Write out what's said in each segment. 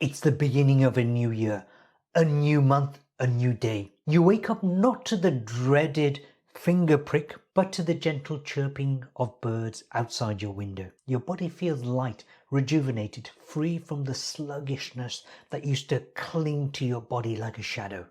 It's the beginning of a new year, a new month, a new day. You wake up not to the dreaded finger prick, but to the gentle chirping of birds outside your window. Your body feels light, rejuvenated, free from the sluggishness that used to cling to your body like a shadow.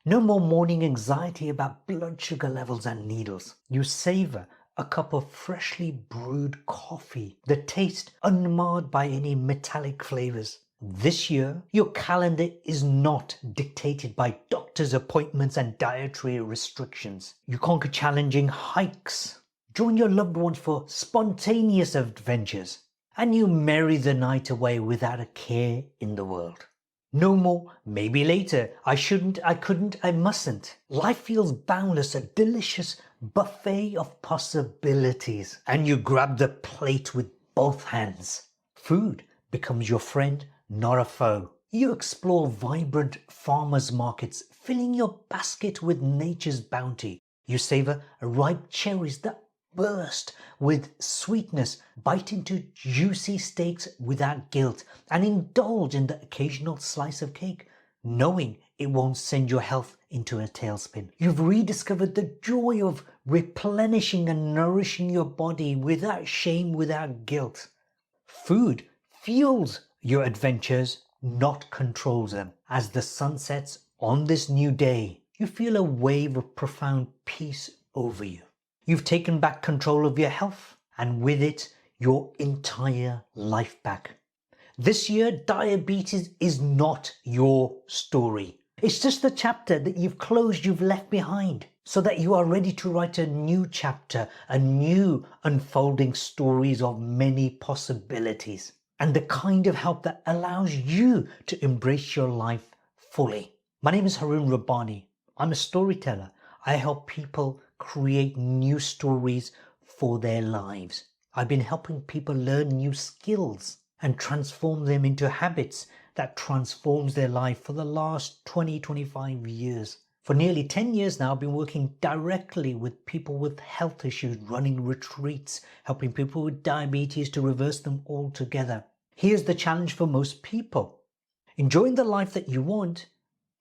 No more morning anxiety about blood sugar levels and needles. You savor a cup of freshly brewed coffee, the taste unmarred by any metallic flavors. This year, your calendar is not dictated by doctor's appointments and dietary restrictions. You conquer challenging hikes, join your loved ones for spontaneous adventures, and you merry the night away without a care in the world. No more, maybe later, I shouldn't, I couldn't, I mustn't. Life feels boundless, a delicious buffet of possibilities, and you grab the plate with both hands. Food becomes your friend, not a foe. You explore vibrant farmers' markets, filling your basket with nature's bounty. You savor ripe cherries that burst with sweetness, bite into juicy steaks without guilt, and indulge in the occasional slice of cake, knowing it won't send your health into a tailspin. You've rediscovered the joy of replenishing and nourishing your body without shame, without guilt. Food fuels your adventures, not controls them. As the sun sets on this new day, you feel a wave of profound peace over you. You've taken back control of your health, and with it, your entire life back. This year, diabetes is not your story. It's just the chapter that you've closed, you've left behind, so that you are ready to write a new chapter, a new unfolding stories of many possibilities, and the kind of help that allows you to embrace your life fully. My name is Harun Rabbani. I'm a storyteller. I help people create new stories for their lives. I've been helping people learn new skills and transform them into habits that transforms their life for the last 25 years. For nearly 10 years now, I've been working directly with people with health issues, running retreats, helping people with diabetes to reverse them altogether. Here's the challenge for most people. Enjoying the life that you want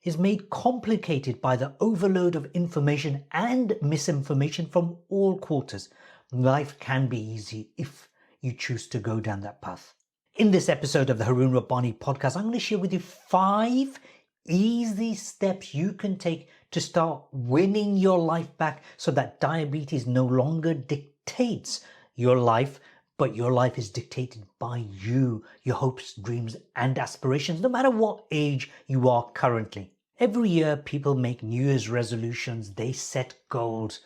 is made complicated by the overload of information and misinformation from all quarters. Life can be easy if you choose to go down that path. In this episode of the Harun Rabbani podcast, I'm going to share with you 5 easy steps you can take to start winning your life back so that diabetes no longer dictates your life, but your life is dictated by you, your hopes, dreams, and aspirations, no matter what age you are currently. Every year, people make New Year's resolutions, they set goals.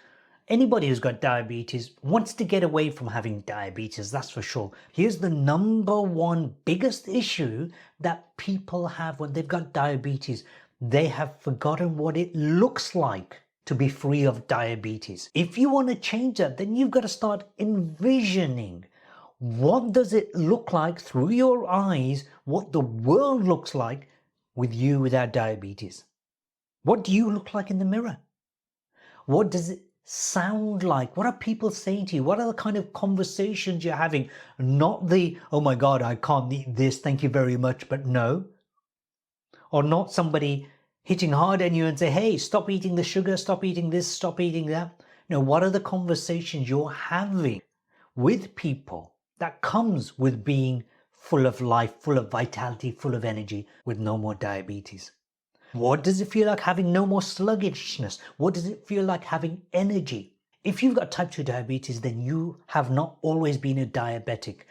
Anybody who's got diabetes wants to get away from having diabetes, that's for sure. Here's the number one biggest issue that people have when they've got diabetes. They have forgotten what it looks like to be free of diabetes. If you want to change that, then you've got to start envisioning what does it look like through your eyes, what the world looks like with you without diabetes. What do you look like in the mirror? What does it sound like? What are people saying to you? What are the kind of conversations you're having? Not the, oh my God, I can't eat this, thank you very much, but no. Or not somebody hitting hard on you and say, hey, stop eating the sugar, stop eating this, stop eating that. No, what are the conversations you're having with people that comes with being full of life, full of vitality, full of energy, with no more diabetes? What does it feel like having no more sluggishness? What does it feel like having energy? If you've got type 2 diabetes, then you have not always been a diabetic.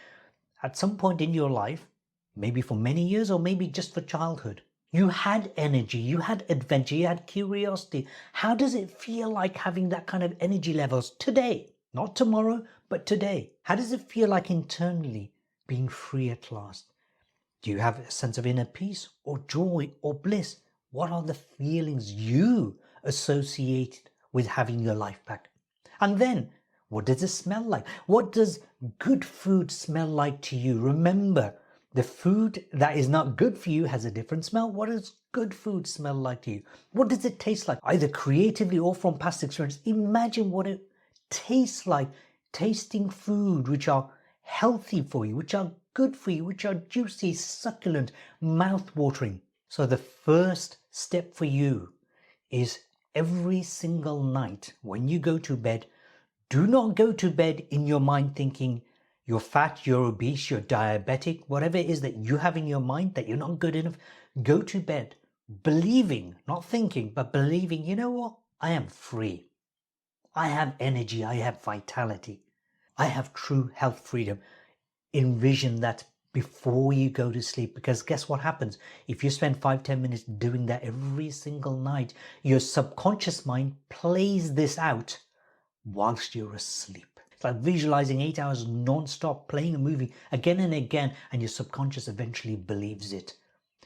At some point in your life, maybe for many years or maybe just for childhood, you had energy, you had adventure, you had curiosity. How does it feel like having that kind of energy levels today? Not tomorrow, but today. How does it feel like internally being free at last? Do you have a sense of inner peace or joy or bliss? What are the feelings you associate with having your life back? And then, what does it smell like? What does good food smell like to you? Remember, the food that is not good for you has a different smell. What does good food smell like to you? What does it taste like? Either creatively or from past experience. Imagine what it tastes like, tasting food which are healthy for you, which are good for you, which are juicy, succulent, mouth-watering. So the first step for you is every single night when you go to bed, do not go to bed in your mind thinking you're fat, you're obese, you're diabetic, whatever it is that you have in your mind that you're not good enough. Go to bed believing, not thinking, but believing, you know what? I am free. I have energy. I have vitality. I have true health freedom. Envision that before you go to sleep, because guess what happens? If you spend 5-10 minutes doing that every single night, your subconscious mind plays this out whilst you're asleep. It's like visualizing 8 hours non-stop, playing a movie again and again, and your subconscious eventually believes it.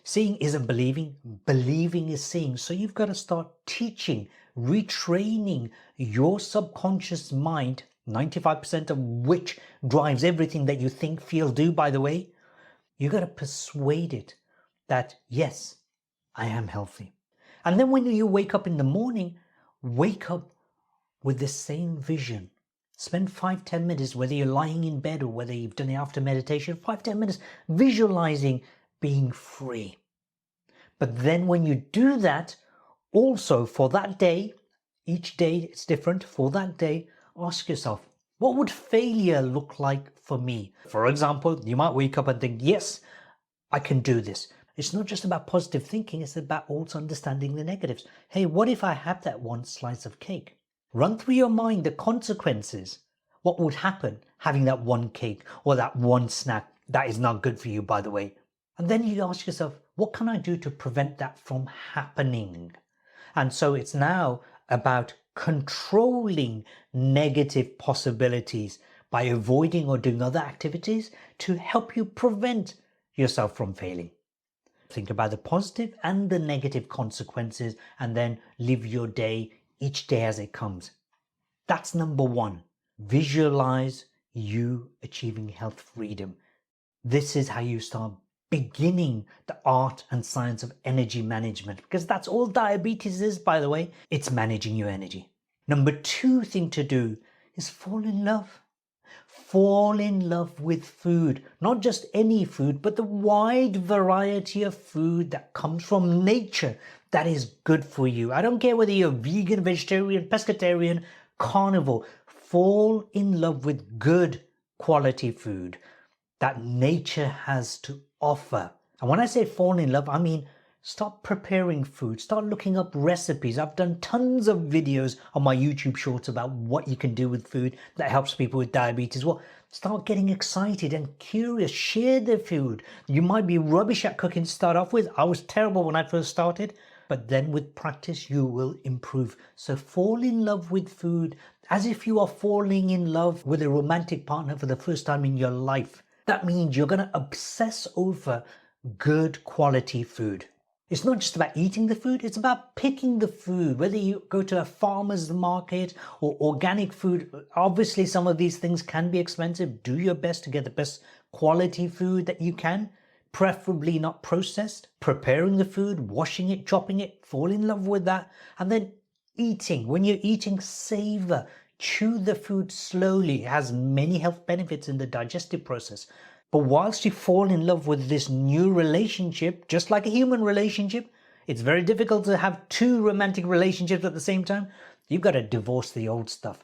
Seeing isn't believing, believing is seeing. So you've got to start teaching, retraining your subconscious mind, 95% of which drives everything that you think, feel, do, by the way. You've got to persuade it that, yes, I am healthy. And then when you wake up in the morning, wake up with the same vision. Spend 5-10 minutes, whether you're lying in bed or whether you've done it after meditation, 5-10 minutes visualizing being free. But then when you do that, also for that day, each day it's different, for that day, ask yourself, what would failure look like for me? For example, you might wake up and think, yes, I can do this. It's not just about positive thinking, it's about also understanding the negatives. Hey, what if I have that one slice of cake? Run through your mind the consequences. What would happen having that one cake or that one snack? That is not good for you, by the way. And then you ask yourself, what can I do to prevent that from happening? And so it's now about controlling negative possibilities by avoiding or doing other activities to help you prevent yourself from failing. Think about the positive and the negative consequences and then live your day each day as it comes. That's number one. Visualize you achieving health freedom. This is how you start beginning the art and science of energy management, because that's all diabetes is, by the way. It's managing your energy. Number two thing to do is fall in love. Fall in love with food, not just any food, but the wide variety of food that comes from nature that is good for you. I don't care whether you're vegan, vegetarian, pescatarian, carnivore. Fall in love with good quality food that nature has to offer. And when I say fall in love, I mean start preparing food, start looking up recipes. I've done tons of videos on my YouTube shorts about what you can do with food that helps people with diabetes. Well, start getting excited and curious, share the food. You might be rubbish at cooking to start off with. I was terrible when I first started, but then with practice, you will improve. So fall in love with food as if you are falling in love with a romantic partner for the first time in your life. That means you're going to obsess over good quality food. It's not just about eating the food, it's about picking the food, whether you go to a farmer's market or organic food. Obviously, some of these things can be expensive. Do your best to get the best quality food that you can, preferably not processed. Preparing the food, washing it, chopping it, fall in love with that. And then eating. When you're eating, savor. Chew the food slowly. It has many health benefits in the digestive process. But whilst you fall in love with this new relationship, just like a human relationship, it's very difficult to have two romantic relationships at the same time. You've got to divorce the old stuff.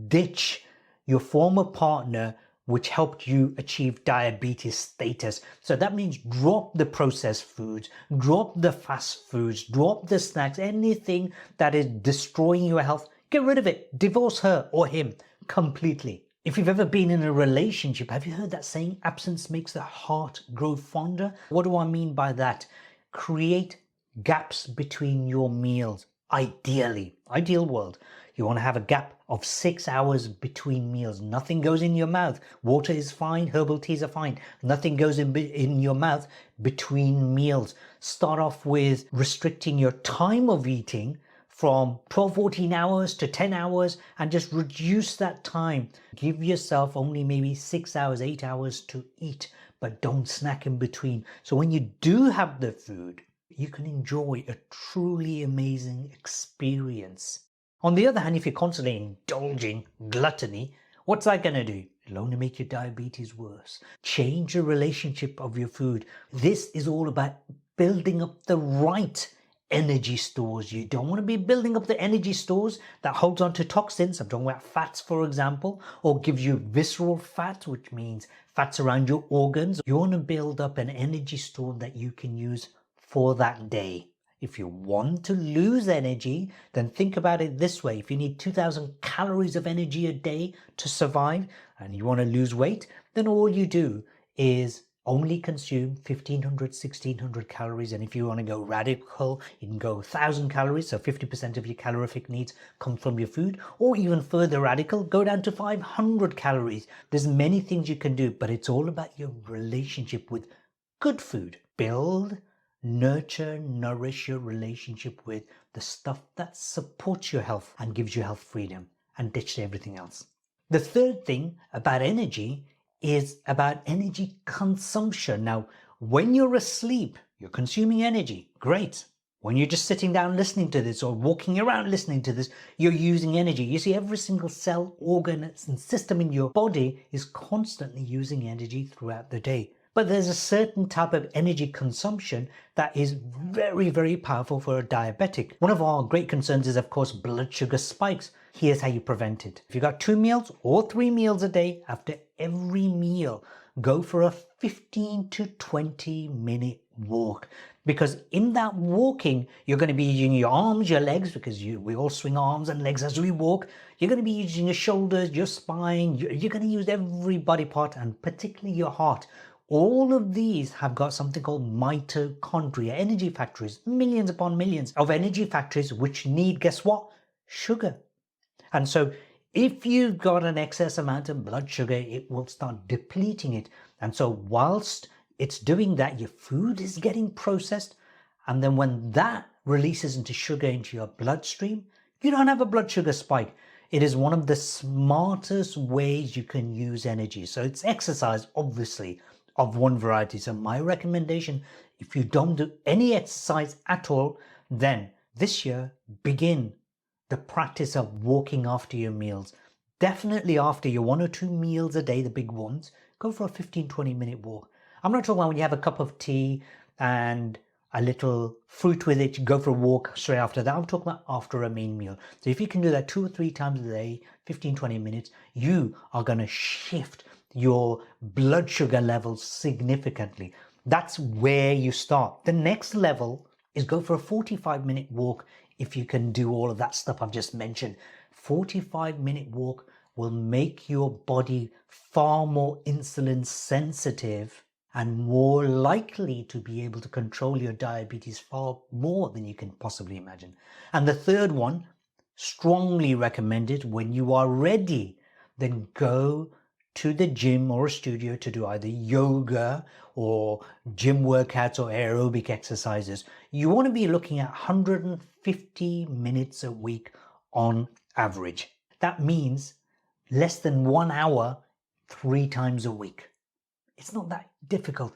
Ditch your former partner, which helped you achieve diabetes status. So that means drop the processed foods, drop the fast foods, drop the snacks, anything that is destroying your health. Get rid of it. Divorce her or him completely. If you've ever been in a relationship, have you heard that saying, absence makes the heart grow fonder? What do I mean by that? Create gaps between your meals. Ideally, ideal world, you want to have a gap of 6 hours between meals. Nothing goes in your mouth. Water is fine. Herbal teas are fine. Nothing goes in your mouth between meals. Start off with restricting your time of eating from 12-14 hours to 10 hours and just reduce that time. Give yourself only maybe 6 hours, 8 hours to eat, but don't snack in between. So when you do have the food, you can enjoy a truly amazing experience. On the other hand, if you're constantly indulging gluttony, what's that going to do? It'll only make your diabetes worse. Change the relationship of your food. This is all about building up the right energy stores. You don't want to be building up the energy stores that holds on to toxins. I'm talking about fats, for example, or gives you visceral fat, which means fats around your organs. You want to build up an energy store that you can use for that day. If you want to lose energy, then think about it this way. If you need 2,000 calories of energy a day to survive and you want to lose weight, then all you do is only consume 1,500, 1,600 calories. And if you want to go radical, you can go 1,000 calories. So 50% of your calorific needs come from your food, or even further radical, go down to 500 calories. There's many things you can do, but it's all about your relationship with good food. Build, nurture, nourish your relationship with the stuff that supports your health and gives you health freedom, and ditch everything else. The third thing about energy is about energy consumption. Now, when you're asleep, you're consuming energy. Great. When you're just sitting down listening to this or walking around listening to this, you're using energy. You see, every single cell, organ, and system in your body is constantly using energy throughout the day. But there's a certain type of energy consumption that is very, very powerful for a diabetic. One of our great concerns is, of course, blood sugar spikes. Here's how you prevent it. If you've got 2 meals or 3 meals a day, after every meal, go for a 15 to 20 minute walk. Because in that walking, you're going to be using your arms, your legs, because we all swing arms and legs as we walk. You're going to be using your shoulders, your spine. You're going to use every body part, and particularly your heart. All of these have got something called mitochondria, energy factories, millions upon millions of energy factories which need, guess what? Sugar. And so if you've got an excess amount of blood sugar, it will start depleting it. And so whilst it's doing that, your food is getting processed. And then when that releases into sugar into your bloodstream, you don't have a blood sugar spike. It is one of the smartest ways you can use energy. So it's exercise, obviously, of one variety. So my recommendation, if you don't do any exercise at all, then this year, begin the practice of walking after your meals. Definitely after your 1 or 2 meals a day, the big ones, go for a 15-20 minute walk. I'm not talking about when you have a cup of tea and a little fruit with it, you go for a walk straight after that. I'm talking about after a main meal. So if you can do that 2 or 3 times a day, 15-20 minutes, you are going to shift your blood sugar levels significantly. That's where you start. The next level is go for a 45-minute walk. If you can do all of that stuff I've just mentioned, 45-minute walk will make your body far more insulin sensitive and more likely to be able to control your diabetes far more than you can possibly imagine. And the third one, strongly recommended when you are ready, then go to the gym or a studio to do either yoga or gym workouts or aerobic exercises. You want to be looking at 150 minutes a week on average. That means less than 1 hour, 3 times a week. It's not that difficult.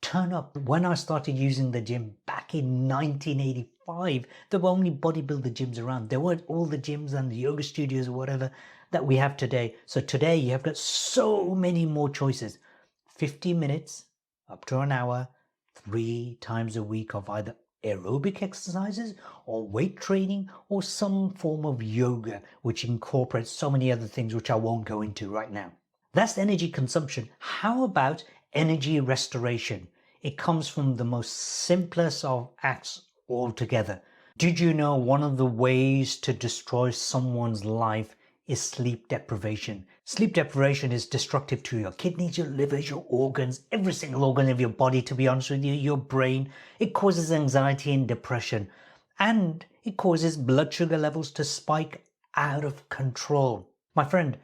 Turn up. When I started using the gym back in 1985, there were only bodybuilder gyms around. There weren't all the gyms and the yoga studios or whatever that we have today. So today you have got so many more choices. 50 minutes up to an hour, 3 times a week of either aerobic exercises or weight training or some form of yoga, which incorporates so many other things which I won't go into right now. That's energy consumption. How about energy restoration? It comes from the most simplest of acts altogether. Did you know one of the ways to destroy someone's life is sleep deprivation? Sleep deprivation is destructive to your kidneys, your livers, your organs, every single organ of your body, to be honest with you, your brain. It causes anxiety and depression, and it causes blood sugar levels to spike out of control. My friend,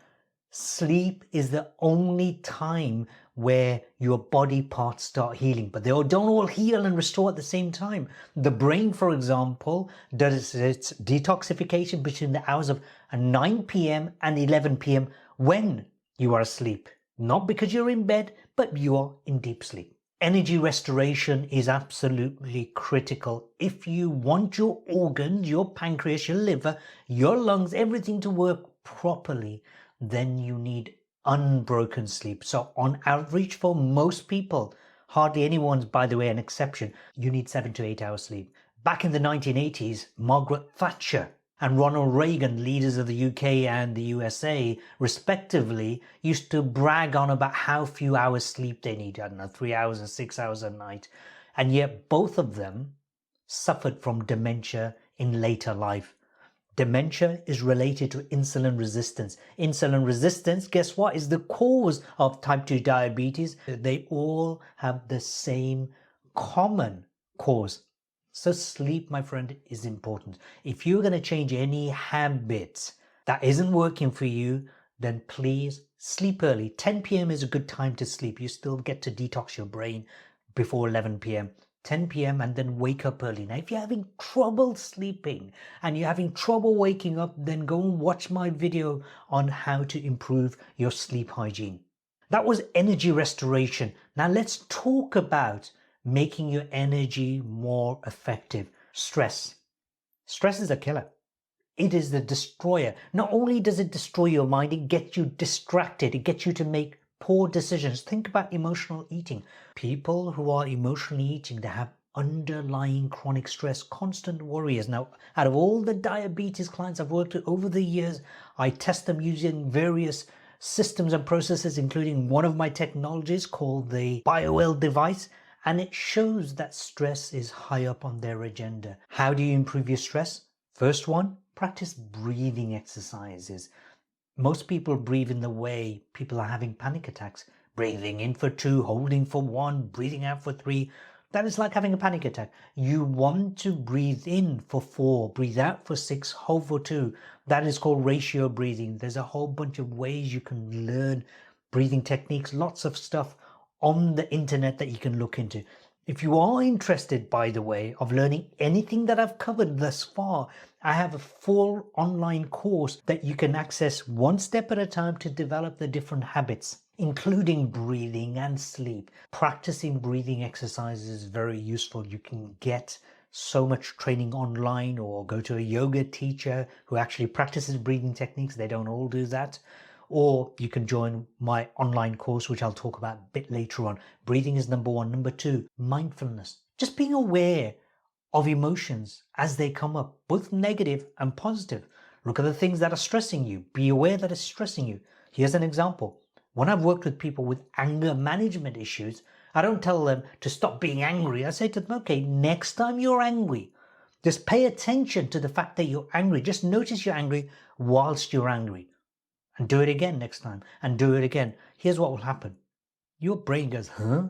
sleep is the only time where your body parts start healing, but they don't all heal and restore at the same time. The brain, for example, does its detoxification between the hours of 9 p.m. and 11 p.m. when you are asleep. Not because you're in bed, but you are in deep sleep. Energy restoration is absolutely critical. If you want your organs, your pancreas, your liver, your lungs, everything to work properly, then you need unbroken sleep. So on average, for most people, hardly anyone's, by the way, an exception, you need 7 to 8 hours sleep. Back in the 1980s, Margaret Thatcher and Ronald Reagan, leaders of the UK and the USA, respectively, used to brag on about how few hours sleep they need. I don't know, 3 hours and 6 hours a night. And yet both of them suffered from dementia in later life. Dementia is related to insulin resistance. Insulin resistance, guess what, is the cause of type 2 diabetes. They all have the same common cause. So sleep, my friend, is important. If you're going to change any habits that isn't working for you, then please sleep early. 10 p.m. is a good time to sleep. You still get to detox your brain before 11 p.m. 10 p.m. and then wake up early. Now, if you're having trouble sleeping and you're having trouble waking up, then go and watch my video on how to improve your sleep hygiene. That was energy restoration. Now let's talk about making your energy more effective. Stress. Stress is a killer. It is the destroyer. Not only does it destroy your mind, it gets you distracted. It gets you to make poor decisions. Think about emotional eating. People who are emotionally eating, they have underlying chronic stress, constant worries. Now, out of all the diabetes clients I've worked with over the years, I test them using various systems and processes, including one of my technologies called the BioL device, and it shows that stress is high up on their agenda. How do you improve your stress? First one, practice breathing exercises. Most people breathe in the way people are having panic attacks. Breathing in for 2, holding for 1, breathing out for 3. That is like having a panic attack. You want to breathe in for 4, breathe out for 6, hold for 2. That is called ratio breathing. There's a whole bunch of ways you can learn breathing techniques, lots of stuff on the internet that you can look into. If you are interested, by the way, of learning anything that I've covered thus far, I have a full online course that you can access one step at a time to develop the different habits, including breathing and sleep. Practicing breathing exercises is very useful. You can get so much training online or go to a yoga teacher who actually practices breathing techniques. They don't all do that. Or you can join my online course, which I'll talk about a bit later on. Breathing is number 1. Number 2, mindfulness. Just being aware of emotions as they come up, both negative and positive. Look at the things that are stressing you. Be aware that it's stressing you. Here's an example. When I've worked with people with anger management issues, I don't tell them to stop being angry. I say to them, okay, next time you're angry, just pay attention to the fact that you're angry. Just notice you're angry whilst you're angry. And do it again next time, and do it again. Here's what will happen. Your brain goes, huh?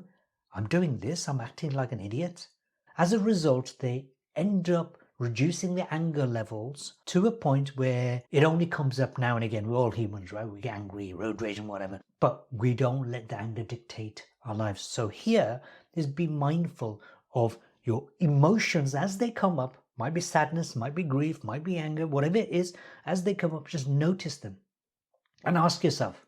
I'm doing this, I'm acting like an idiot. As a result, they end up reducing the anger levels to a point where it only comes up now and again. We're all humans, right? We get angry, road rage and whatever. But we don't let the anger dictate our lives. So here is be mindful of your emotions as they come up. Might be sadness, might be grief, might be anger, whatever it is. As they come up, just notice them. And ask yourself,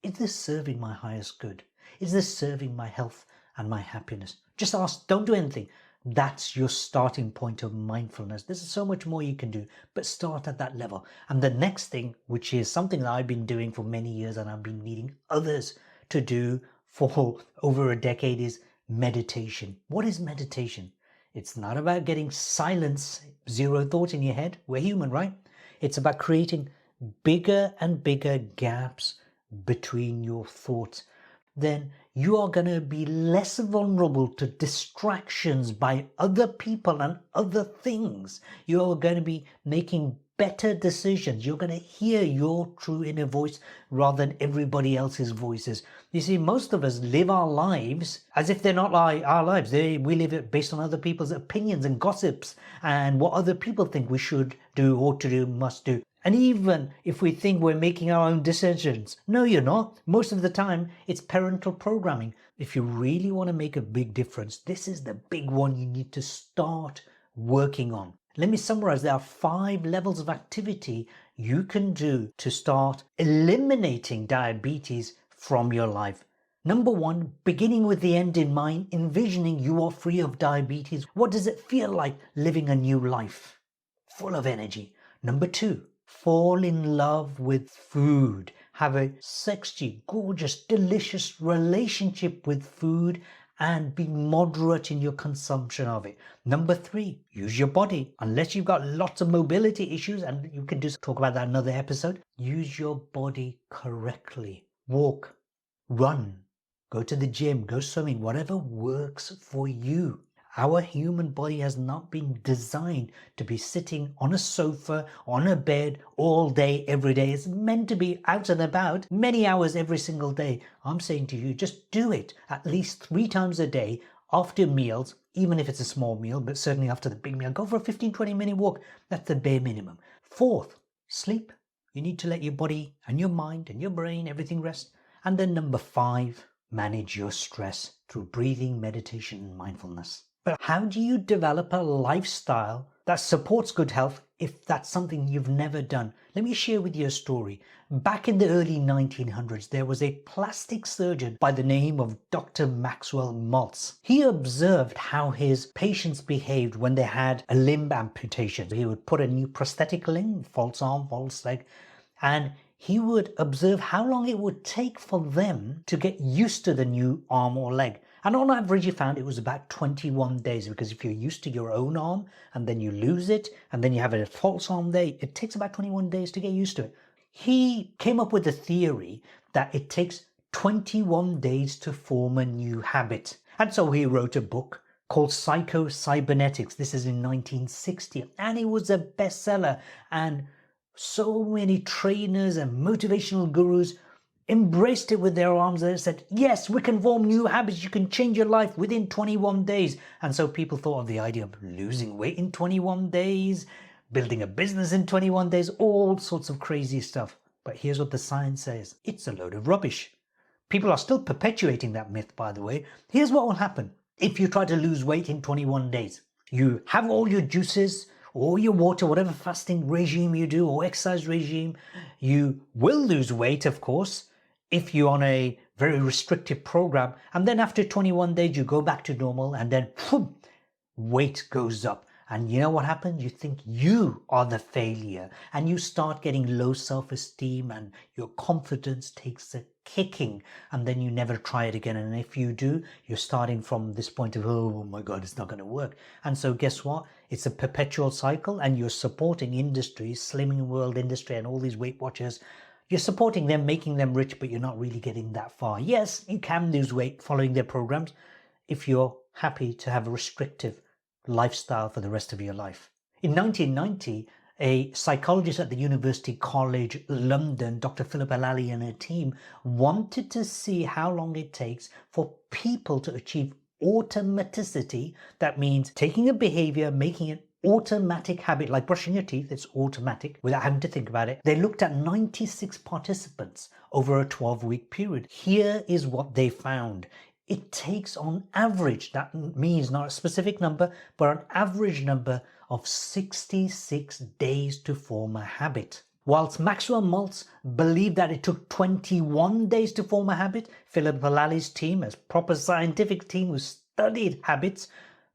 is this serving my highest good? Is this serving my health and my happiness? Just ask, don't do anything. That's your starting point of mindfulness. There's so much more you can do, but start at that level. And the next thing, which is something that I've been doing for many years and I've been leading others to do for over a decade, is meditation. What is meditation? It's not about getting silence, zero thought in your head. We're human, right? It's about creating bigger and bigger gaps between your thoughts. Then you are going to be less vulnerable to distractions by other people and other things. You're going to be making better decisions. You're going to hear your true inner voice rather than everybody else's voices. You see, most of us live our lives as if they're not like our lives. We live it based on other people's opinions and gossips and what other people think we should do, ought to do, must do. And even if we think we're making our own decisions, no, you're not. Most of the time, it's parental programming. If you really want to make a big difference, this is the big one you need to start working on. Let me summarize. There are 5 levels of activity you can do to start eliminating diabetes from your life. Number 1, beginning with the end in mind, envisioning you are free of diabetes. What does it feel like living a new life? Full of energy. Number 2, fall in love with food. have a sexy, gorgeous, delicious relationship with food and be moderate in your consumption of it. Number 3, use your body. Unless you've got lots of mobility issues, and you can just talk about that in another episode, use your body correctly. Walk, run, go to the gym, go swimming, whatever works for you. Our human body has not been designed to be sitting on a sofa, on a bed all day, every day. It's meant to be out and about many hours every single day. I'm saying to you, just do it at least 3 times a day after meals, even if it's a small meal, but certainly after the big meal. Go for a 15-20 minute walk. That's the bare minimum. 4th, sleep. You need to let your body and your mind and your brain, everything rest. And then number 5, manage your stress through breathing, meditation, and mindfulness. But how do you develop a lifestyle that supports good health if that's something you've never done? Let me share with you a story. Back in the early 1900s, there was a plastic surgeon by the name of Dr. Maxwell Maltz. He observed how his patients behaved when they had a limb amputation. He would put a new prosthetic limb, false arm, false leg, and he would observe how long it would take for them to get used to the new arm or leg. And on average, he found it was about 21 days, because if you're used to your own arm and then you lose it and then you have a false arm there, it takes about 21 days to get used to it. He came up with a theory that it takes 21 days to form a new habit. And so he wrote a book called Psycho-Cybernetics. This is in 1960, and it was a bestseller. And so many trainers and motivational gurus embraced it with their arms and said, yes, we can form new habits. You can change your life within 21 days. And so people thought of the idea of losing weight in 21 days, building a business in 21 days, all sorts of crazy stuff. But here's what the science says. It's a load of rubbish. People are still perpetuating that myth, by the way. Here's what will happen if you try to lose weight in 21 days. You have all your juices, or your water, whatever fasting regime you do or exercise regime. You will lose weight, of course, if you're on a very restrictive program, and then after 21 days you go back to normal, and then boom, weight goes up. And you know what happens? You think you are the failure, and you start getting low self-esteem, and your confidence takes a kicking, and then you never try it again. And if you do, you're starting from this point of, oh my God, it's not going to work. And so guess what? It's a perpetual cycle, and you're supporting industries, Slimming World industry and all these Weight Watchers. You're supporting them, making them rich, but you're not really getting that far. Yes, you can lose weight following their programs if you're happy to have a restrictive lifestyle for the rest of your life. In 1990, a psychologist at the University College London, Dr. Philip Allally, and her team wanted to see how long it takes for people to achieve automaticity. That means taking a behavior, making it automatic habit, like brushing your teeth. It's automatic without having to think about it. They looked at 96 participants over a 12-week period. Here is what they found. It takes on average, that means not a specific number, but an average number of 66 days to form a habit. Whilst Maxwell Maltz believed that it took 21 days to form a habit, Philip Allally's team, a proper scientific team who studied habits,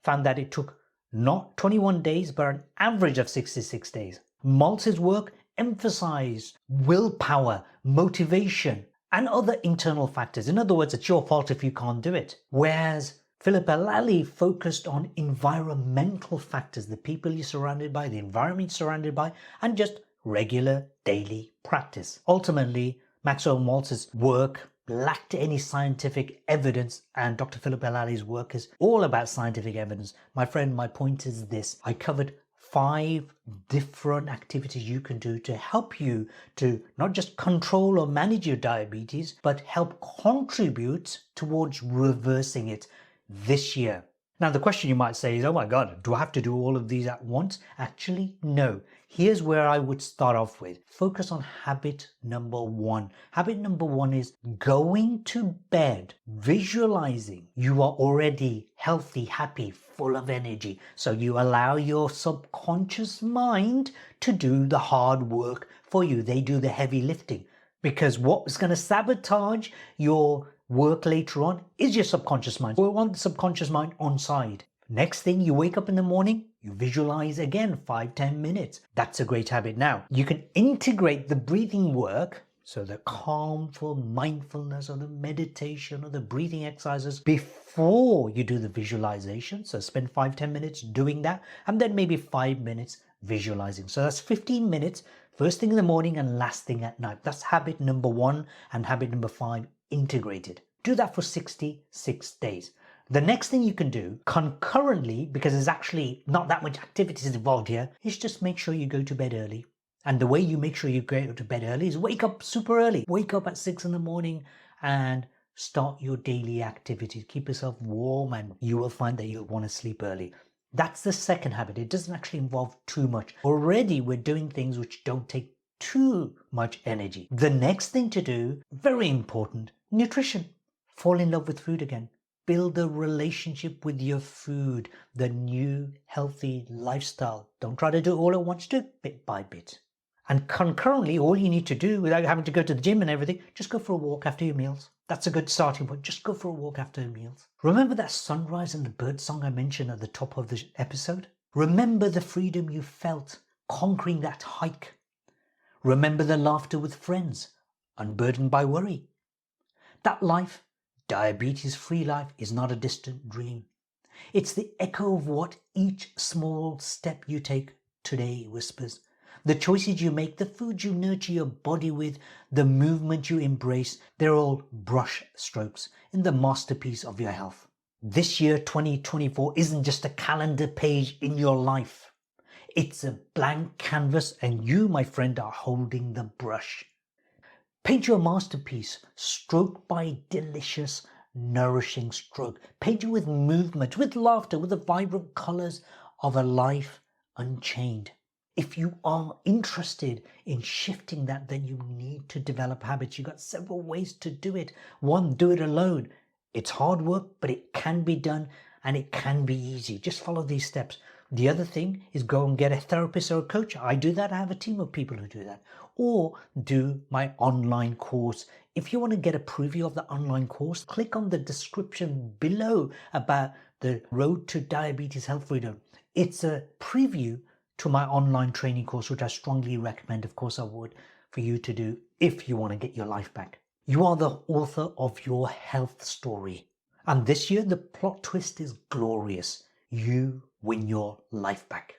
found that it took not 21 days, but an average of 66 days. Maltz's work emphasized willpower, motivation, and other internal factors. In other words, it's your fault if you can't do it. Whereas Philip Allally focused on environmental factors, the people you're surrounded by, the environment you're surrounded by, and just regular daily practice. Ultimately, Maxwell Maltz's work lacked any scientific evidence, and Dr. Philip Allally's work is all about scientific evidence. My friend, my point is this. I covered 5 different activities you can do to help you to not just control or manage your diabetes, but help contribute towards reversing it this year. Now, the question you might say is, oh my God, do I have to do all of these at once? Actually, no. Here's where I would start off with. Focus on habit number 1. Habit number 1 is going to bed, visualizing you are already healthy, happy, full of energy. So you allow your subconscious mind to do the hard work for you. They do the heavy lifting. Because what's going to sabotage your work later on is your subconscious mind. We want the subconscious mind on side. Next thing, you wake up in the morning, you visualize again 5-10 minutes. That's a great habit. Now, you can integrate the breathing work So the calmful mindfulness or the meditation or the breathing exercises before you do the visualization. So spend 5-10 minutes doing that, and then maybe 5 minutes visualizing. So that's 15 minutes, first thing in the morning and last thing at night. That's habit number 1 and habit number 5 integrated. Do that for 66 days. The next thing you can do concurrently, because there's actually not that much activities involved here, is just make sure you go to bed early. And the way you make sure you go to bed early is wake up super early. Wake up at 6 in the morning and start your daily activities. Keep yourself warm and you will find that you'll want to sleep early. That's the second habit. It doesn't actually involve too much. Already we're doing things which don't take too much energy. The next thing to do, very important, nutrition. Fall in love with food again. Build a relationship with your food, the new healthy lifestyle. Don't try to do it all at once, do it bit by bit. And concurrently, all you need to do without having to go to the gym and everything, just go for a walk after your meals. That's a good starting point. Just go for a walk after your meals. Remember that sunrise and the bird song I mentioned at the top of the episode? Remember the freedom you felt conquering that hike. Remember the laughter with friends, unburdened by worry. That life, diabetes-free life, is not a distant dream. It's the echo of what each small step you take today whispers. The choices you make, the food you nurture your body with, the movement you embrace, they're all brush strokes in the masterpiece of your health. This year, 2024, isn't just a calendar page in your life. It's a blank canvas and you, my friend, are holding the brush. Paint your masterpiece, stroke by delicious, nourishing stroke. Paint it with movement, with laughter, with the vibrant colors of a life unchained. If you are interested in shifting that, then you need to develop habits. You've got several ways to do it. One, do it alone. It's hard work, but it can be done and it can be easy. Just follow these steps. The other thing is go and get a therapist or a coach. I do that. I have a team of people who do that. Or do my online course. If you want to get a preview of the online course, click on the description below about the Road to Diabetes Health Freedom. It's a preview to my online training course, which I strongly recommend, of course I would, for you to do if you want to get your life back. You are the author of your health story. And this year, the plot twist is glorious. You win your life back.